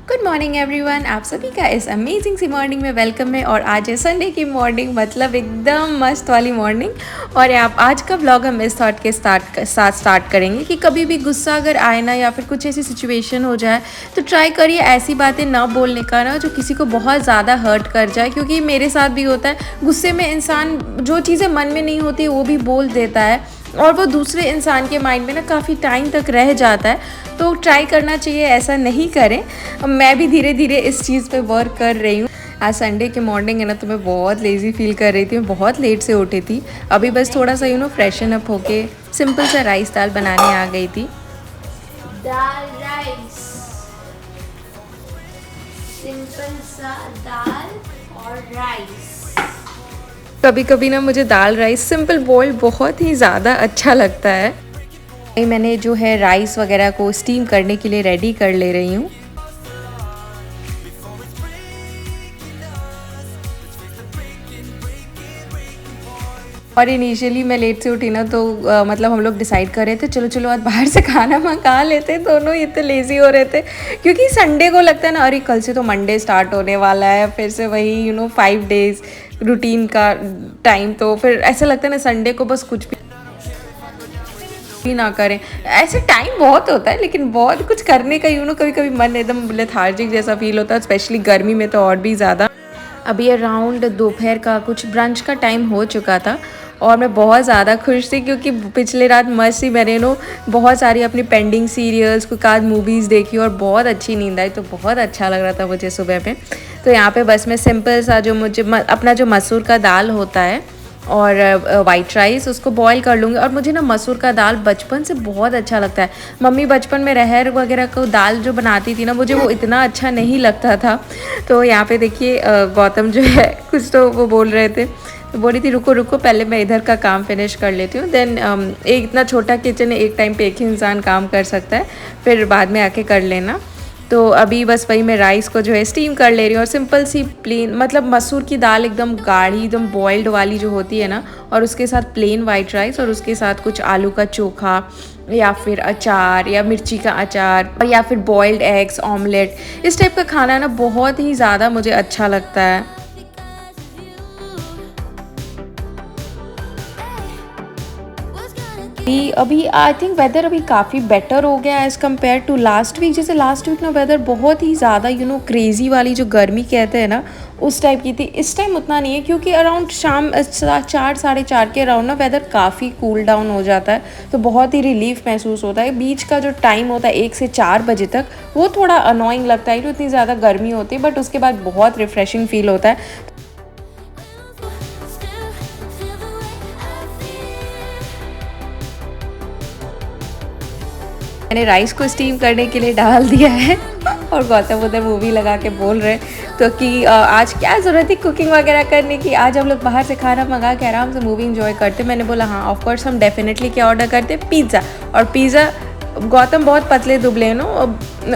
Good morning everyone, आप सभी का इस अमेजिंग सी मॉर्निंग में वेलकम है। और आज है संडे की मॉर्निंग, मतलब एकदम मस्त वाली मॉर्निंग। और आप आज का व्लॉग हम इस थॉट के साथ स्टार्ट करेंगे कि कभी भी गुस्सा अगर आए ना, या फिर कुछ ऐसी सिचुएशन हो जाए, तो ट्राई करिए ऐसी बातें ना बोलने का ना जो किसी को बहुत ज़्यादा हर्ट कर जाए। क्योंकि मेरे साथ भी होता है, गुस्से में इंसान जो चीज़ें मन में नहीं होती वो भी बोल देता है, और वो दूसरे इंसान के माइंड में ना काफ़ी टाइम तक रह जाता है। तो ट्राई करना चाहिए ऐसा नहीं करें। मैं भी धीरे धीरे इस चीज़ पे वर्क कर रही हूँ। आज संडे की मॉर्निंग है ना, तो मैं बहुत लेज़ी फील कर रही थी। मैं बहुत लेट से उठी थी। अभी बस थोड़ा सा फ्रेशन अप होके सिंपल सा राइस दाल बनाने आ गई थी। दाल राइस, सिंपल सा दाल और राइस। कभी कभी ना मुझे दाल राइस सिंपल बॉइल्ड बहुत ही ज़्यादा अच्छा लगता है। मैंने जो है राइस वगैरह को स्टीम करने के लिए रेडी कर ले रही हूँ। और इनिशियली मैं लेट से उठी ना, तो मतलब हम लोग डिसाइड कर रहे थे चलो चलो आज बाहर से खाना मंगा लेते हैं। दोनों इतने लेज़ी हो रहे थे, क्योंकि संडे को लगता है ना, अरे कल से तो मंडे स्टार्ट होने वाला है, फिर से वही 5 डेज़ रूटीन का टाइम। तो फिर ऐसा लगता है ना संडे को बस कुछ भी ना करें। ऐसे टाइम बहुत होता है, लेकिन बहुत कुछ करने का कभी कभी मन एकदम लेथार्जिक जैसा फील होता है, स्पेशली गर्मी में तो और भी ज़्यादा। अभी अराउंड दोपहर का कुछ ब्रंच का टाइम हो चुका था, और मैं बहुत ज़्यादा खुश थी क्योंकि पिछले रात मस्त ही मैंने बहुत सारी अपनी पेंडिंग सीरियल्स कुछ आध मूवीज़ देखी और बहुत अच्छी नींद आई। तो बहुत अच्छा लग रहा था मुझे सुबह पे। तो यहाँ पे बस मैं सिंपल सा जो मुझे अपना जो मसूर का दाल होता है और वाइट राइस, उसको बॉईल कर लूँगी। और मुझे ना मसूर का दाल बचपन से बहुत अच्छा लगता है। मम्मी बचपन में रहर वगैरह को दाल जो बनाती थी ना, मुझे वो इतना अच्छा नहीं लगता था। तो यहाँ पे देखिए गौतम जो है कुछ तो वो बोल रहे थे, तो बोली थी रुको रुको पहले मैं इधर का काम फिनिश कर लेती हूँ। देन एक इतना छोटा किचन है, एक टाइम पे एक ही इंसान काम कर सकता है, फिर बाद में आके कर लेना। तो अभी बस वही मैं राइस को जो है स्टीम कर ले रही हूँ। और सिंपल सी प्लेन, मतलब मसूर की दाल एकदम गाढ़ी एकदम बॉइल्ड वाली जो होती है ना, और उसके साथ प्लेन वाइट राइस, और उसके साथ कुछ आलू का चोखा या फिर अचार या मिर्ची का अचार, या फिर बॉइल्ड एग्स ऑमलेट, इस टाइप का खाना ना बहुत ही ज़्यादा मुझे अच्छा लगता है। अभी आई थिंक वेदर अभी काफ़ी बेटर हो गया as compare to last week. जैसे लास्ट वीक ना वेदर बहुत ही ज़्यादा क्रेज़ी वाली जो गर्मी कहते हैं ना, उस टाइप की थी। इस टाइम उतना नहीं है, क्योंकि अराउंड शाम 4 साढ़े 4 के अराउंड ना वेदर काफ़ी कूल डाउन हो जाता है। तो बहुत ही रिलीफ महसूस होता है। बीच का जो टाइम होता है 1 से 4 बजे तक, वो थोड़ा अनोइंग लगता है, तो इतनी ज़्यादा गर्मी होती है, बट उसके बाद बहुत रिफ्रेशिंग फील होता है। मैंने राइस को स्टीम करने के लिए डाल दिया है और गौतम उधर मूवी लगा के बोल रहे तो कि आज क्या ज़रूरत थी कुकिंग वगैरह करने की, आज हम लोग बाहर से खाना मंगा के आराम से मूवी इंजॉय करते। मैंने बोला हाँ ऑफ कोर्स हम डेफिनेटली क्या ऑर्डर करते, पिज़्ज़ा। और पिज़्ज़ा, गौतम बहुत पतले दुबले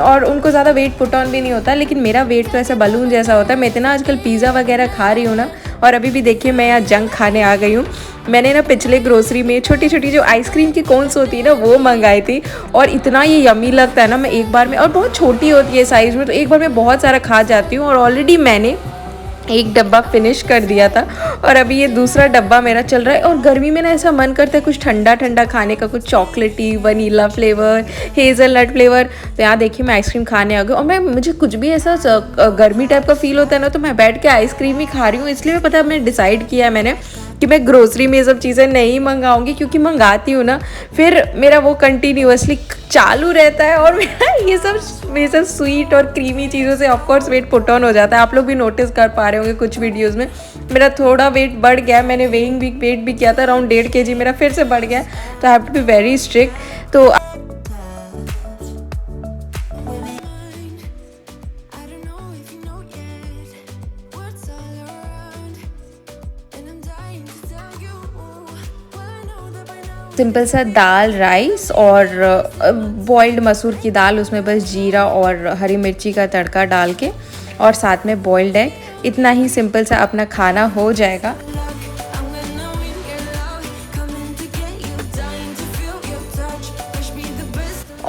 और उनको ज़्यादा वेट पुट ऑन भी नहीं होता, लेकिन मेरा वेट तो ऐसा बलून जैसा होता है। मैं इतना आजकल पिज़्ज़ा वगैरह खा रही हूँ ना, और अभी भी देखिए मैं यहाँ जंक खाने आ गई हूँ। मैंने ना पिछले ग्रोसरी में छोटी छोटी जो आइसक्रीम की कोन्स होती है ना, वो मंगाई थी, और इतना ये यमी लगता है ना, मैं एक बार में, और बहुत छोटी होती है साइज़ में, तो एक बार में बहुत सारा खा जाती हूँ। और ऑलरेडी मैंने एक डब्बा फिनिश कर दिया था, और अभी ये दूसरा डब्बा मेरा चल रहा है। और गर्मी में ना ऐसा मन करता है कुछ ठंडा ठंडा खाने का, कुछ चॉकलेटी वनीला फ्लेवर, हेज़लनट फ्लेवर। तो यहाँ देखिए मैं आइसक्रीम खाने आ गई, और मुझे कुछ भी ऐसा गर्मी टाइप का फील होता है ना, तो मैं बैठ के आइसक्रीम ही खा रही हूँ। इसलिए मैं पता है मैंने डिसाइड किया है मैंने कि मैं ग्रोसरी में ये सब चीज़ें नहीं मंगाऊंगी, क्योंकि मंगाती हूँ ना फिर मेरा वो कंटिन्यूअसली चालू रहता है, और मेरा ये सब स्वीट और क्रीमी चीज़ों से ऑफकोर्स वेट पुट ऑन हो जाता है। आप लोग भी नोटिस कर पा रहे होंगे कुछ वीडियोज़ में मेरा थोड़ा वेट बढ़ गया। मैंने वेट भी किया था, अराउंड 1.5 kg मेरा फिर से बढ़ गया। तो I have to be very strict. तो सिंपल सा दाल राइस और बॉइल्ड मसूर की दाल, उसमें बस जीरा और हरी मिर्ची का तड़का डाल के, और साथ में बॉइल्ड एग, इतना ही सिंपल सा अपना खाना हो जाएगा।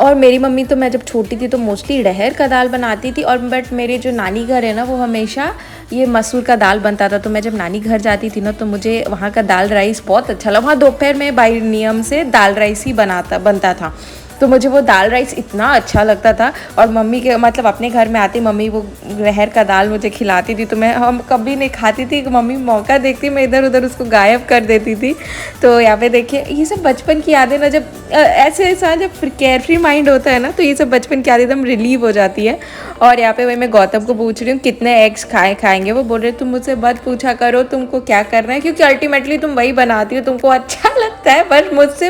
और मेरी मम्मी तो मैं जब छोटी थी तो मोस्टली अरहर का दाल बनाती थी, और बट मेरे जो नानी घर है ना वो हमेशा ये मसूर का दाल बनता था। तो मैं जब नानी घर जाती थी ना तो मुझे वहाँ का दाल राइस बहुत अच्छा लगा। वहाँ दोपहर में बाई नियम से दाल राइस ही बनता था, तो मुझे वो दाल राइस इतना अच्छा लगता था। और मम्मी के मतलब अपने घर में आती मम्मी वो अरहर का दाल मुझे खिलाती थी, तो हम कभी नहीं खाती थी। मम्मी मौका देखती मैं इधर उधर उसको गायब कर देती थी। तो यहाँ पे देखिए ये सब बचपन की यादें ना, जब ऐसे ऐसा जब केयर फ्री माइंड होता है ना तो ये सब बचपन की यादें एकदम रिलीव हो जाती है। और यहाँ पे वही मैं गौतम को पूछ रही हूँ कितने एग्स खाएंगे। वो बोल रहे तुम मुझसे मत पूछा करो तुमको क्या करना है, क्योंकि अल्टीमेटली तुम वही बनाती हो, तुमको अच्छा लगता है, पर मुझसे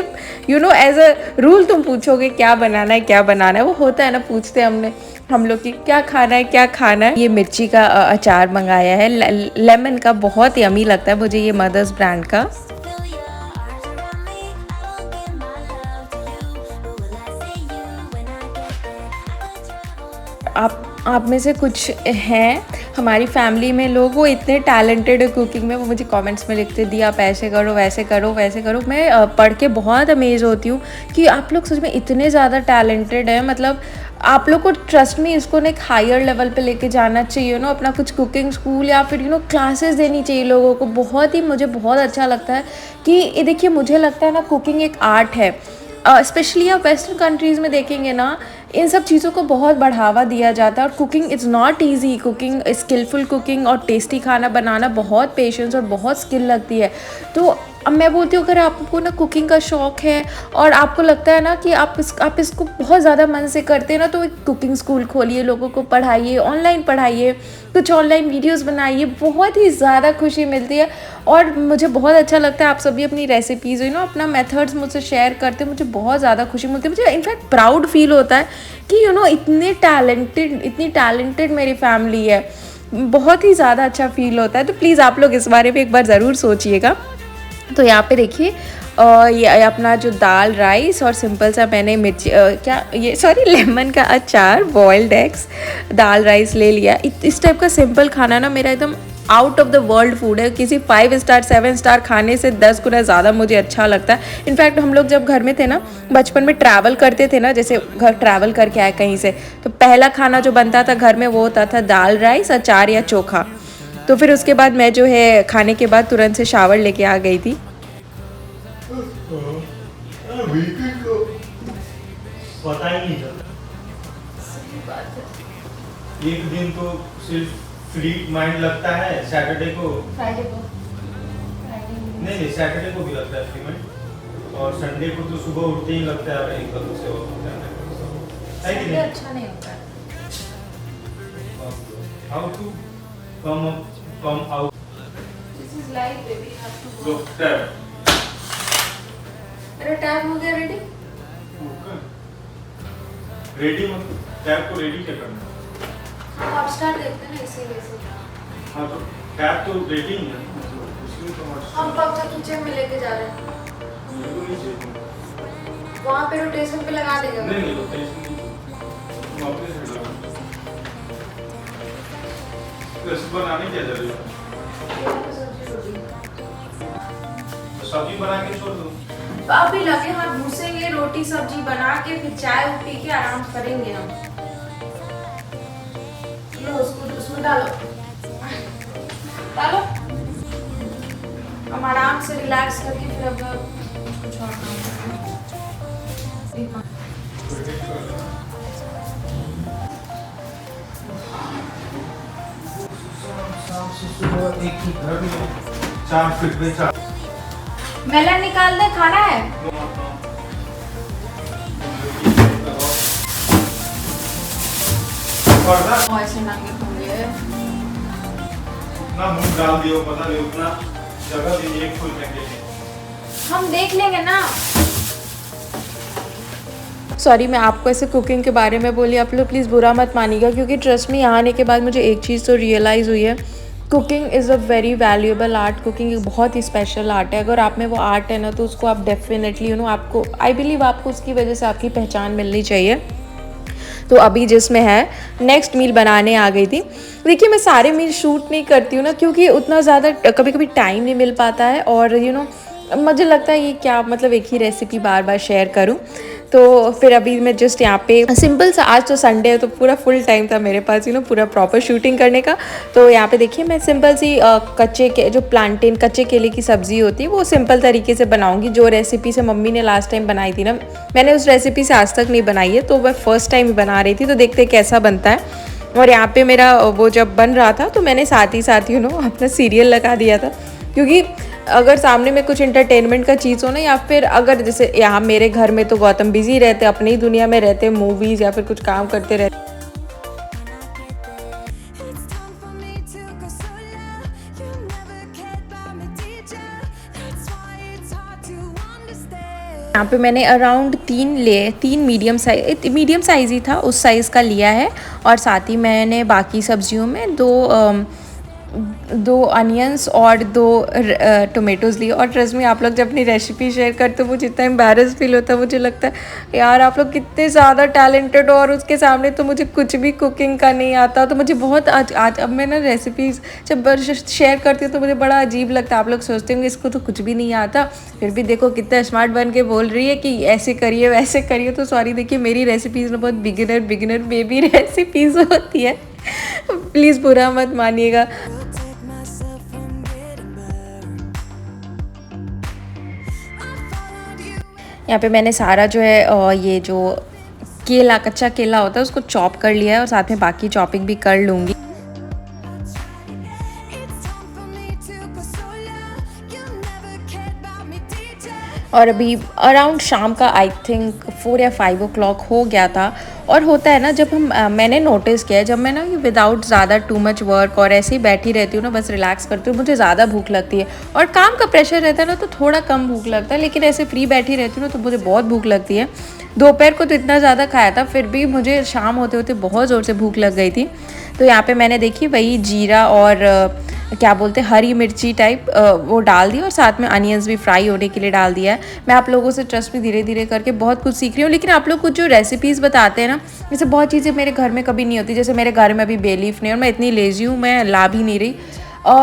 एज अ रूल तुम पूछोगे क्या बनाना है। वो होता है ना, पूछते हम लोग कि क्या खाना है। ये मिर्ची का अचार मंगाया है लेमन का, बहुत यमी लगता है मुझे ये मदर्स ब्रांड का। आप में से कुछ हैं हमारी फैमिली में लोग वो इतने टैलेंटेड है कुकिंग में, वो मुझे कमेंट्स में लिखते दी आप ऐसे करो वैसे करो। मैं पढ़ के बहुत अमेज होती हूँ कि आप लोग सच में इतने ज़्यादा टैलेंटेड हैं। मतलब आप लोग को ट्रस्ट में इसको ना एक हायर लेवल पे लेके जाना चाहिए ना, अपना कुछ कुकिंग स्कूल या फिर क्लासेस देनी चाहिए लोगों को। मुझे बहुत अच्छा लगता है कि ये देखिए, मुझे लगता है ना कुकिंग एक आर्ट है। स्पेशली आप वेस्टर्न कंट्रीज़ में देखेंगे ना इन सब चीज़ों को बहुत बढ़ावा दिया जाता है। और cooking is not easy, cooking skilful cooking और टेस्टी खाना बनाना बहुत पेशेंस और बहुत स्किल लगती है। तो अब मैं बोलती हूँ अगर आपको ना कुकिंग का शौक़ है और आपको लगता है ना कि आप इसको बहुत ज़्यादा मन से करते हैं ना, तो एक कुकिंग स्कूल खोलिए, लोगों को पढ़ाइए, ऑनलाइन पढ़ाइए, कुछ ऑनलाइन वीडियोस बनाइए, बहुत ही ज़्यादा खुशी मिलती है। और मुझे बहुत अच्छा लगता है आप सभी अपनी रेसिपीज़ अपना मेथड्स मुझसे शेयर करते हैं, मुझे बहुत ज़्यादा खुशी मिलती है। मुझे इनफैक्ट प्राउड फील होता है कि इतनी टैलेंटेड मेरी फैमिली है, बहुत ही ज़्यादा अच्छा फील होता है। तो प्लीज़ आप लोग इस बारे में एक बार ज़रूर सोचिएगा। तो यहाँ पे देखिए ये अपना जो दाल राइस और सिंपल सा मैंने लेमन का अचार, बॉइल्ड एग्स, दाल राइस ले लिया। इस टाइप का सिंपल खाना ना मेरा एकदम out of the world food है। किसी 5 स्टार 7 स्टार खाने से 10 गुना ज़्यादा मुझे अच्छा लगता है। इनफैक्ट हम लोग जब घर में थे ना, बचपन में ट्रैवल करते थे ना, जैसे घर ट्रैवल करके आए कहीं से, तो पहला खाना जो बनता था घर में वो होता था दाल राइस, अचार या चोखा। तो फिर उसके बाद मैं जो है खाने के बाद तुरंत से शावर लेके आ गई थी। पता ही नहीं चलता, एक दिन तो सिर्फ फ्री माइंड लगता है, सैटरडे को नहीं सैटरडे को भी लगता है फ्री माइंड, और संडे को तो सुबह उठते ही लगता है अरे कल से है कि नहीं? अच्छा नहीं होता है। How to come out, this is life baby, you have to लो टैब मेरा टैब हो गया रेडी। रेडी मतलब टैब को रेडी क्या करना? आप स्टार्ट देखते हैं ना इसीलिए से। हाँ तो टैब तो रेडी है, उसमें तो हम कब तक किचन में लेके जा रहे हैं? वहाँ पे रोटेशन पे लगा देगा। नहीं रोटेशन नहीं, वापस से लगा। तो इस बनाने क्या जरूरी है? तो सब्जी बना के छोड़ दो। तो अभी लगे हाथ घुसेंगे, रोटी सब्जी बना के फिर चाय पी के आराम करेंगे हम। लो उसमें डालो। हम आराम से रिलैक्स करके फिर अब कुछ और एक ही घर में 4 फीट पे 4 मेलन निकाल दे, खाना है। ऐसे नांगे होंगे ना, मुंह डाल दियो, पता नहीं उतना जगह भी एक फुल में के हम देख लेंगे ना। सॉरी मैं आपको ऐसे कुकिंग के बारे में बोली, आप लोग प्लीज़ बुरा मत मानिएगा, क्योंकि ट्रस्ट में यहाँ आने के बाद मुझे एक चीज़ तो रियलाइज़ हुई है, cooking is a very valuable art. Cooking एक बहुत ही स्पेशल आर्ट है। अगर आप में वो आर्ट है ना तो उसको आप डेफिनेटली आपको, आई बिलीव आपको उसकी वजह से आपकी पहचान मिलनी चाहिए। तो अभी जिसमें है नेक्स्ट मील बनाने आ गई थी। देखिए मैं सारे मील शूट नहीं करती हूँ ना, क्योंकि उतना ज़्यादा कभी कभी टाइम नहीं मिल पाता है, और मुझे लगता है ये क्या मतलब एक ही रेसिपी बार बार शेयर करूँ। तो फिर अभी मैं जस्ट यहाँ पे सिंपल सा, आज तो संडे है तो पूरा फुल टाइम था मेरे पास पूरा प्रॉपर शूटिंग करने का। तो यहाँ पे देखिए मैं सिंपल सी कच्चे के जो प्लांटेन कच्चे केले की सब्ज़ी होती है वो सिंपल तरीके से बनाऊँगी, जो रेसिपी से मम्मी ने लास्ट टाइम बनाई थी ना, मैंने उस रेसिपी से आज तक नहीं बनाई है, तो मैं फ़र्स्ट टाइम बना रही थी, तो देखते कैसा बनता है। और यहाँ पे मेरा वो जब बन रहा था तो मैंने साथ ही अपना सीरियल लगा दिया था, क्योंकि अगर सामने में कुछ इंटरटेनमेंट का चीज़ हो ना, या फिर अगर जैसे यहाँ मेरे घर में तो गौतम बिजी रहते, अपनी ही दुनिया में रहते, मूवीज़ या फिर कुछ काम करते रहते। यहाँ पे मैंने अराउंड 3 मीडियम साइज़ ही था, उस साइज़ का लिया है। और साथ ही मैंने बाकी सब्जियों में दो अनियंस और 2 टोमेटोज़ लिए। और ट्रस्ट में आप लोग जब अपनी रेसिपी शेयर करते हो मुझे इतना एम्बैरस फील होता है, मुझे लगता है यार आप लोग कितने ज़्यादा टैलेंटेड हो, और उसके सामने तो मुझे कुछ भी कुकिंग का नहीं आता। तो मुझे बहुत आज अब मैं ना रेसिपीज़ जब शेयर करती हूँ तो मुझे बड़ा अजीब लगता है। आप लोग सोचते होंगे इसको तो कुछ भी नहीं आता, फिर भी देखो कितना स्मार्ट बन के बोल रही है कि ऐसे करिए वैसे करिए। तो सॉरी, देखिए मेरी रेसिपीज़ में बहुत बिगिनर बेबी रेसिपीज़ होती है, प्लीज़ बुरा मत मानिएगा। यहाँ पे मैंने सारा जो है ये जो कच्चा केला होता है उसको चॉप कर लिया है, और साथ में बाकी चॉपिंग भी कर लूँगी। और अभी अराउंड शाम का आई थिंक 4 या 5 o'clock हो गया था। और होता है ना जब मैंने नोटिस किया है, जब मैं ना विदाउट ज़्यादा टू मच वर्क और ऐसे ही बैठी रहती हूँ ना, बस रिलैक्स करती हूँ, मुझे ज़्यादा भूख लगती है। और काम का प्रेशर रहता है ना तो थोड़ा कम भूख लगता है, लेकिन ऐसे फ्री बैठी रहती हूँ ना तो मुझे बहुत भूख लगती है। दोपहर को तो इतना ज़्यादा खाया था, फिर भी मुझे शाम होते होते बहुत ज़ोर से भूख लग गई थी। तो यहाँ पे मैंने देखी वही जीरा और क्या बोलते हैं हरी मिर्ची टाइप वो डाल दी, और साथ में अनियंस भी फ्राई होने के लिए डाल दिया है। मैं आप लोगों से ट्रस्ट में धीरे धीरे करके बहुत कुछ सीख रही हूँ, लेकिन आप लोग कुछ जो रेसिपीज़ बताते हैं ना, जैसे बहुत चीज़ें मेरे घर में कभी नहीं होती। जैसे मेरे घर में अभी बे लीफ नहीं, और मैं इतनी लेजी हूँ, मैं ला भी नहीं रही,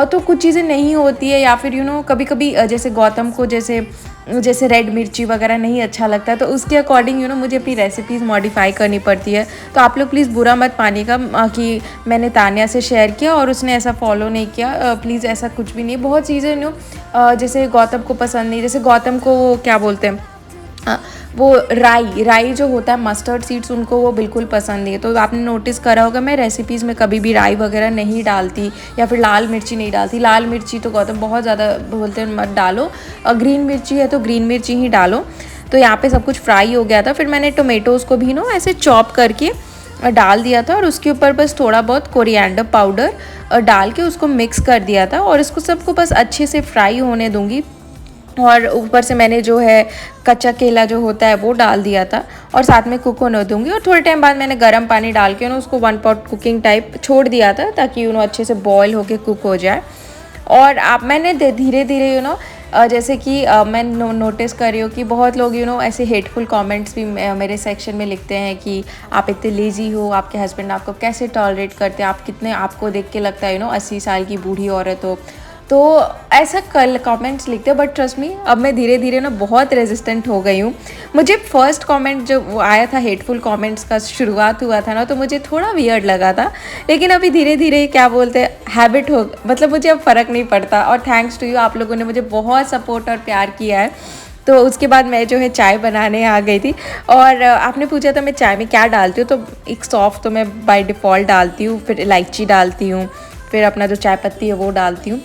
तो कुछ चीज़ें नहीं होती है। या फिर कभी कभी जैसे गौतम को जैसे रेड मिर्ची वगैरह नहीं अच्छा लगता है, तो उसके अकॉर्डिंग मुझे अपनी रेसिपीज़ मॉडिफाई करनी पड़ती है। तो आप लोग प्लीज़ बुरा मत मानिएगा कि मैंने तानिया से शेयर किया और उसने ऐसा फॉलो नहीं किया, प्लीज़ ऐसा कुछ भी नहीं। बहुत चीज़ें जैसे गौतम को पसंद नहीं, जैसे गौतम को वो क्या बोलते हैं वो राई जो होता है मस्टर्ड सीड्स, उनको वो बिल्कुल पसंद नहीं है। तो आपने नोटिस करा होगा मैं रेसिपीज़ में कभी भी राई वगैरह नहीं डालती, या फिर लाल मिर्ची नहीं डालती। लाल मिर्ची तो गौतम बहुत ज़्यादा बोलते हैं मत डालो, ग्रीन मिर्ची है तो ग्रीन मिर्ची ही डालो। तो यहाँ पे सब कुछ फ्राई हो गया था। फिर मैंने टोमेटोज़ को भी ऐसे चॉप करके डाल दिया था, और उसके ऊपर बस थोड़ा बहुत कोरिएंडर पाउडर डाल के उसको मिक्स कर दिया था, और इसको सबको बस अच्छे से फ्राई होने दूँगी। और ऊपर से मैंने जो है कच्चा केला जो होता है वो डाल दिया था, और साथ में कुक होने दूँगी। और थोड़े टाइम बाद मैंने गर्म पानी डाल के उसको 1 pot कुकिंग टाइप छोड़ दिया था, ताकि अच्छे से बॉयल होके कुक हो जाए। और मैंने धीरे धीरे जैसे कि मैं नोटिस कर रही हूँ कि बहुत लोग ऐसे हेटफुल कमेंट्स भी मेरे सेक्शन में लिखते हैं कि आप इतने लेज़ी हो, आपके हस्बैंड आपको कैसे टॉलरेट करते हैं, आप कितने, आपको देख के लगता है 80 साल की बूढ़ी औरत हो। तो ऐसा कमेंट्स लिखते हैं, बट ट्रस्ट मी अब मैं धीरे धीरे बहुत रेजिस्टेंट हो गई हूँ। मुझे फर्स्ट कमेंट जो वो आया था हेटफुल कमेंट्स का शुरुआत हुआ था ना, तो मुझे थोड़ा वियर्ड लगा था, लेकिन अभी धीरे धीरे क्या बोलते हैं हैबिट हो, मतलब मुझे अब फ़र्क नहीं पड़ता। और थैंक्स टू यू, आप लोगों ने मुझे बहुत सपोर्ट और प्यार किया है। तो उसके बाद मैं जो है चाय बनाने आ गई थी, और आपने पूछा था मैं चाय में क्या डालती हूँ, तो एक सौंफ तो मैं बाय डिफ़ॉल्ट डालती हूँ, फिर इलायची डालती हूँ, फिर अपना जो चाय पत्ती है वो डालती हूँ।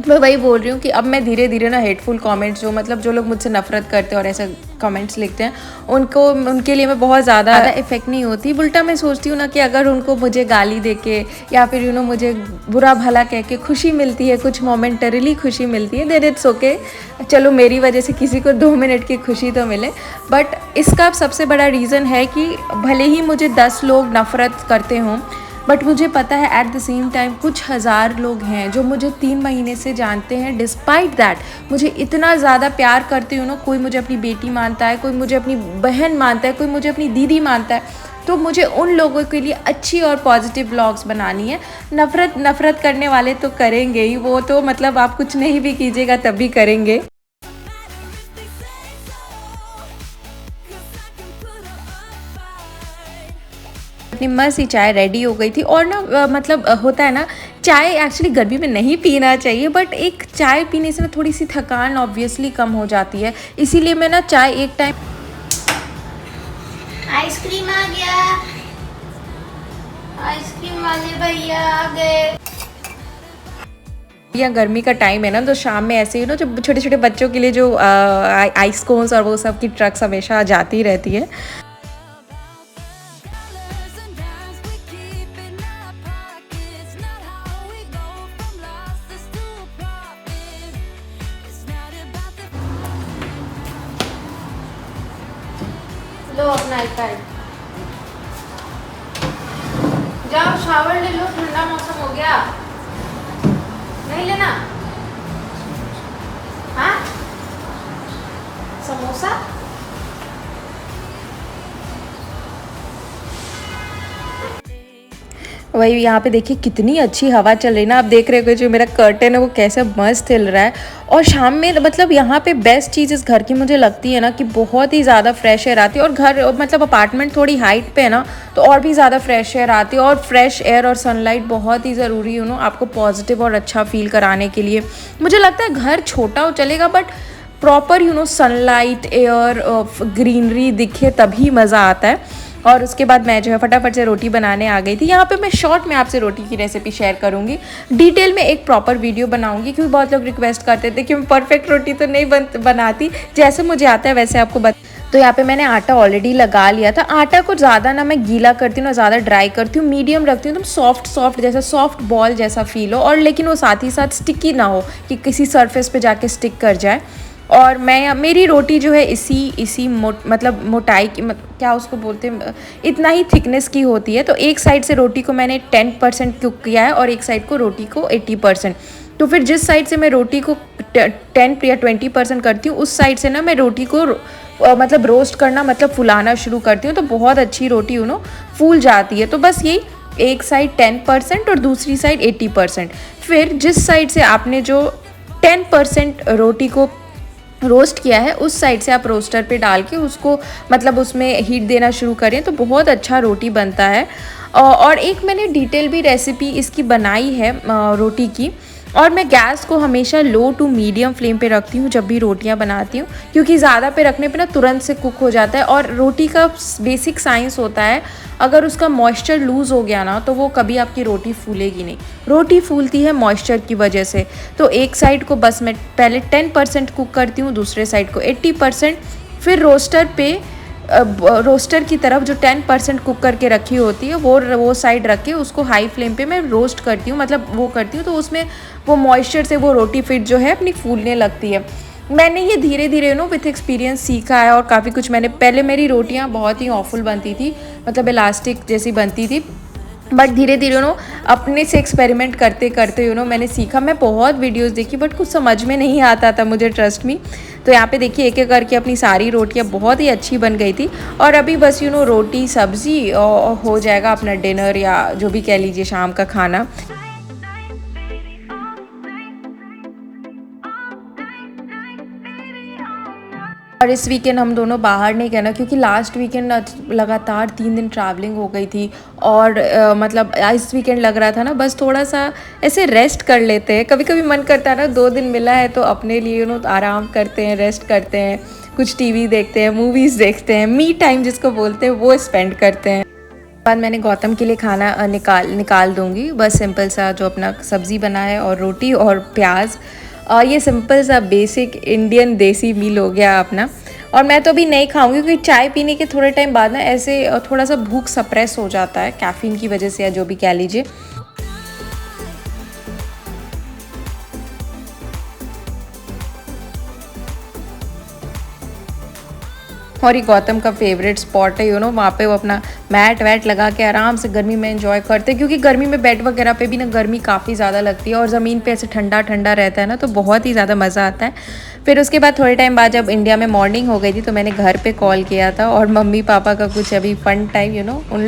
मैं वही बोल रही हूँ कि अब मैं धीरे धीरे हेटफुल कमेंट्स जो लोग मुझसे नफरत करते हैं और ऐसे कमेंट्स लिखते हैं, उनके लिए मैं बहुत ज़्यादा इफेक्ट नहीं होती। उल्टा मैं सोचती हूँ कि अगर उनको मुझे गाली दे के या फिर मुझे बुरा भला कह के खुशी मिलती है, कुछ मोमेंटरीली खुशी मिलती है, देन इट्स ओके। चलो मेरी वजह से किसी को 2 मिनट की खुशी तो मिले, बट इसका सबसे बड़ा रीज़न है कि भले ही मुझे 10 लोग नफरत करते हों, बट मुझे पता है एट द सेम टाइम कुछ हज़ार लोग हैं जो मुझे 3 महीने से जानते हैं, डिस्पाइट दैट मुझे इतना ज़्यादा प्यार करते हो कोई मुझे अपनी बेटी मानता है, कोई मुझे अपनी बहन मानता है, कोई मुझे अपनी दीदी मानता है। तो मुझे उन लोगों के लिए अच्छी और पॉजिटिव व्लॉग्स बनानी है। नफ़रत करने वाले तो करेंगे ही, वो तो मतलब आप कुछ नहीं भी कीजिएगा तब भी करेंगे। अपनी मस्त सी चाय रेडी हो गई थी। और ना मतलब होता है ना, चाय एक्चुअली गर्मी में नहीं पीना चाहिए, बट एक चाय पीने से ना थोड़ी सी थकान ऑब्वियसली कम हो जाती है, इसीलिए मैं ना चाय एक टाइम। आइसक्रीम आ गया, आइसक्रीम वाले भैया आ गए। या गर्मी का टाइम है ना, तो शाम में ऐसे ही ना जो छोटे छोटे बच्चों के लिए जो आइस कोन्स और वो सब की ट्रक्स हमेशा जाती रहती है। लो अपना आईपैड, जाओ शावर ले लो, ठंडा मौसम हो गया। नहीं लेना? हाँ, समोसा। वही यहाँ पे देखिए कितनी अच्छी हवा चल रही है ना, आप देख रहे हो जो मेरा कर्टेन है वो कैसे मस्त हिल रहा है। और शाम में मतलब यहाँ पे बेस्ट चीज़ इस घर की मुझे लगती है ना कि बहुत ही ज़्यादा फ्रेश एयर आती है। और घर मतलब अपार्टमेंट थोड़ी हाइट पे है ना, तो और भी ज़्यादा फ्रेश एयर आती है। और फ्रेश एयर और सनलाइट बहुत ही ज़रूरी है आपको पॉजिटिव और अच्छा फील कराने के लिए। मुझे लगता है घर छोटा हो चलेगा, but proper sunlight, air, greenery दिखे तभी मज़ा आता है। और उसके बाद मैं जो है फटाफट से रोटी बनाने आ गई थी। यहाँ पे मैं शॉर्ट में आपसे रोटी की रेसिपी शेयर करूँगी, डिटेल में एक प्रॉपर वीडियो बनाऊँगी, क्योंकि बहुत लोग रिक्वेस्ट करते थे कि मैं परफेक्ट रोटी तो नहीं बनाती, जैसे मुझे आता है वैसे आपको तो यहाँ पे मैंने आटा ऑलरेडी लगा लिया था। आटा को ज़्यादा ना मैं गीला करती हूँ ना ज़्यादा ड्राई करती हूँ, मीडियम रखती हूँ, एकदम सॉफ्ट जैसा सॉफ्ट बॉल जैसा फील हो, और लेकिन वो साथ ही साथ स्टिकी ना हो कि किसी सरफेस पे जाके स्टिक कर जाए। और मेरी रोटी जो है इसी मतलब मोटाई की, क्या उसको बोलते हैं, इतना ही थिकनेस की होती है। तो एक साइड से रोटी को मैंने 10% कुक किया है और एक साइड को रोटी को 80%। तो फिर जिस साइड से मैं रोटी को 10 या 20% करती हूँ, उस साइड से ना मैं रोटी को मतलब रोस्ट करना मतलब फुलाना शुरू करती हूँ, तो बहुत अच्छी रोटी फूल जाती है। तो बस यही, एक साइड 10% और दूसरी साइड 80%। फिर जिस साइड से आपने जो 10% रोटी को रोस्ट किया है, उस साइड से आप रोस्टर पे डाल के उसको मतलब उसमें हीट देना शुरू करें, तो बहुत अच्छा रोटी बनता है। और एक मैंने डिटेल भी रेसिपी इसकी बनाई है रोटी की। और मैं गैस को हमेशा लो टू मीडियम फ्लेम पे रखती हूँ जब भी रोटियाँ बनाती हूँ, क्योंकि ज़्यादा पे रखने पे ना तुरंत से कुक हो जाता है। और रोटी का बेसिक साइंस होता है, अगर उसका मॉइस्चर लूज़ हो गया ना, तो वो कभी आपकी रोटी फूलेगी नहीं। रोटी फूलती है मॉइस्चर की वजह से। तो एक साइड को बस मैं पहले 10% कुक करती हूँ, दूसरे साइड को 80%। फिर रोस्टर की तरफ जो 10% कुक करके रखी होती है वो साइड रख के उसको हाई फ्लेम पे मैं रोस्ट करती हूँ, मतलब वो करती हूँ, तो उसमें वो मॉइस्चर से वो रोटी फिर जो है अपनी फूलने लगती है। मैंने ये धीरे धीरे विथ एक्सपीरियंस सीखा है। और काफ़ी कुछ मैंने, पहले मेरी रोटियाँ बहुत ही ऑफुल बनती थी, मतलब इलास्टिक जैसी बनती थी, बट धीरे धीरे अपने से एक्सपेरिमेंट करते करते मैंने सीखा। मैं बहुत वीडियोस देखी, बट कुछ समझ में नहीं आता था मुझे, ट्रस्ट मी। तो यहाँ पे देखिए एक एक करके अपनी सारी रोटियाँ बहुत ही अच्छी बन गई थी। और अभी बस रोटी सब्ज़ी हो जाएगा अपना डिनर, या जो भी कह लीजिए शाम का खाना। और इस वीकेंड हम दोनों बाहर नहीं गए ना, क्योंकि लास्ट वीकेंड लगातार 3 दिन ट्रैवलिंग हो गई थी। और मतलब इस वीकेंड लग रहा था ना बस थोड़ा सा ऐसे रेस्ट कर लेते हैं। कभी कभी मन करता है ना, 2 दिन मिला है तो अपने लिए आराम करते हैं, रेस्ट करते हैं, कुछ टीवी देखते हैं, मूवीज़ देखते हैं, मी टाइम जिसको बोलते हैं वो स्पेंड करते हैं। बाद मैंने गौतम के लिए खाना निकाल दूँगी। बस सिंपल सा जो अपना सब्ज़ी बना है और रोटी और प्याज, ये सिंपल सा बेसिक इंडियन देसी मील हो गया अपना। और मैं तो अभी नहीं खाऊंगी, क्योंकि चाय पीने के थोड़े टाइम बाद ना ऐसे थोड़ा सा भूख सप्रेस हो जाता है कैफीन की वजह से, या जो भी कह लीजिए। और ये गौतम का फेवरेट स्पॉट है वहाँ पे वो अपना मैट वैट लगा के आराम से गर्मी में एंजॉय करते हैं, क्योंकि गर्मी में बेड वगैरह पे भी ना गर्मी काफ़ी ज़्यादा लगती है, और ज़मीन पे ऐसे ठंडा ठंडा रहता है ना, तो बहुत ही ज़्यादा मज़ा आता है। फिर उसके बाद थोड़े टाइम बाद जब इंडिया में मॉर्निंग हो गई थी, तो मैंने घर पे कॉल किया था, और मम्मी पापा का कुछ अभी फन टाइम उन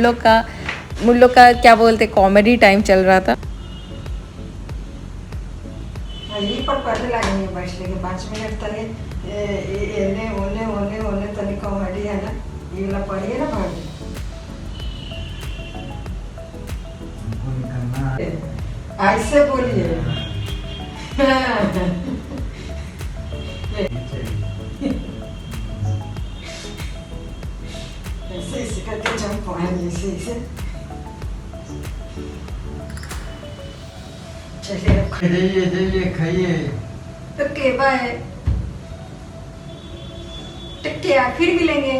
लोग का क्या बोलते कॉमेडी टाइम चल रहा था। ये पर पहले लागेंगे बैठने के 5 मिनट तले एने ओने तनी कॉमेडी है ना, ये वाला पढ़िए ना भाभी। ऐसे बोलिए। ऐसे करके जंप आएंगे, ऐसे चलिए जाइए खाइए। ओके बाय, टेक केयर, फिर मिलेंगे।